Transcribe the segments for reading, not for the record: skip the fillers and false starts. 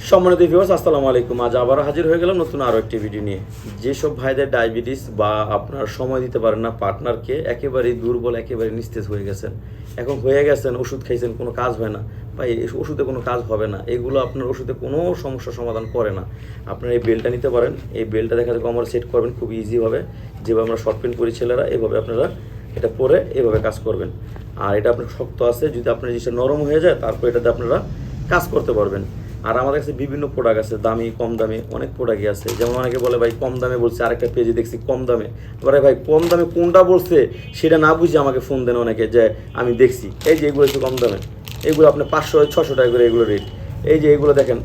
সম্মানিত ভিউয়ার্স, আসসালামু আলাইকুম। আজ আবার হাজির হয়ে গেলাম নতুন আরও একটি ভিডিও নিয়ে। যেসব ভাইদের ডায়াবেটিস বা আপনার সময় দিতে পারেন না পার্টনারকে, একেবারেই দুর্বল, একেবারে নিস্তেজ হয়ে গেছেন, এখন হয়ে গেছেন, ওষুধ খাইছেন, কোনো কাজ হয় না, বা এই ওষুধে কোনো কাজ হবে না, এগুলো আপনার ওষুধে কোনো সমস্যার সমাধান করে না। আপনারা এই বেলটা নিতে পারেন। এই বেলটা দেখা যায় কোমরে সেট করবেন খুব ইজিভাবে, যেভাবে আমরা শর্ট প্যান্ট পরি ছেলেরা, এভাবে আপনারা এটা পরে এভাবে কাজ করবেন। আর এটা আপনার শক্ত আছে, যদি আপনার জিনিসটা নরম হয়ে যায় তারপর এটাতে আপনারা কাজ করতে পারবেন। আর আমাদের কাছে বিভিন্ন প্রোডাক্ট আছে, দামি কম দামি অনেক প্রোডাক্টই আছে। যেমন অনেকে বলে ভাই কম দামে বলছে, আরেকটা পেজে দেখছি কম দামে। এবারে ভাই কম দামে কোনটা বলছে সেটা না বুঝে আমাকে ফোন দেন অনেকে, যে আমি দেখছি এই যে এগুলো একটু কম দামে, এগুলো আপনার 500-600 টাকা করে এগুলো রেট। এই যে এগুলো দেখেন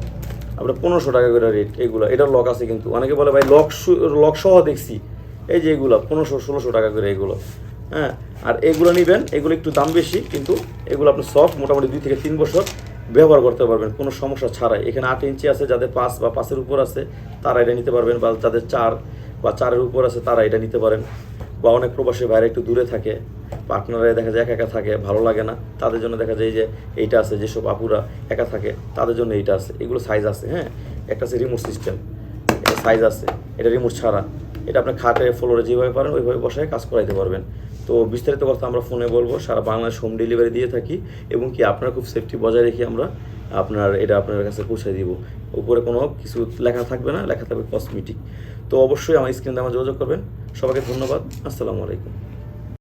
আপনার 1500 টাকা করে রেট। এগুলো এটার লক আছে, কিন্তু অনেকে বলে ভাই লক সহ দেখছি, এই যে এগুলো 1500-1600 টাকা করে এগুলো। হ্যাঁ, আর এগুলো নেবেন, এগুলো একটু দাম বেশি, কিন্তু এগুলো আপনার সফট, মোটামুটি 2 থেকে 3 বছর ব্যবহার করতে পারবেন কোনো সমস্যা ছাড়াই। এখানে 8 ইঞ্চি আছে, যাদের 5 বা 5-এর উপর আছে তারা এটা নিতে পারবেন, বা যাদের 4 বা 4-এর উপর আছে তারা এটা নিতে পারেন। বা অনেক প্রবাসী ভাইরা একটু দূরে থাকে, পার্টনারে দেখা যায় একা একা থাকে, ভালো লাগে না, তাদের জন্য দেখা যায় যে এইটা আছে। যেসব আপুরা একা থাকে তাদের জন্য এইটা আছে। এগুলো সাইজ আছে, হ্যাঁ, একটা আছে রিমোট সিস্টেম, এটা সাইজ আছে, এটা রিমোট ছাড়া। এটা আপনার খাটে ফ্লোরে যেভাবে পারেন ওইভাবে বসায় কাজ করাইতে পারবেন। তো বিস্তারিত কথা আমরা ফোনে বলবো। সারা বাংলাদেশ হোম ডেলিভারি দিয়ে থাকি, এবং কি আপনারা খুব সেফটি বজায় রেখে আমরা এটা আপনার কাছে পৌঁছে দিব। উপরে কোনো কিছু লেখা থাকবে না, লেখা থাকবে কসমেটিক। তো অবশ্যই আমার স্ক্রিনে আমার যোগাযোগ করবেন। সবাইকে ধন্যবাদ। আসসালামু আলাইকুম।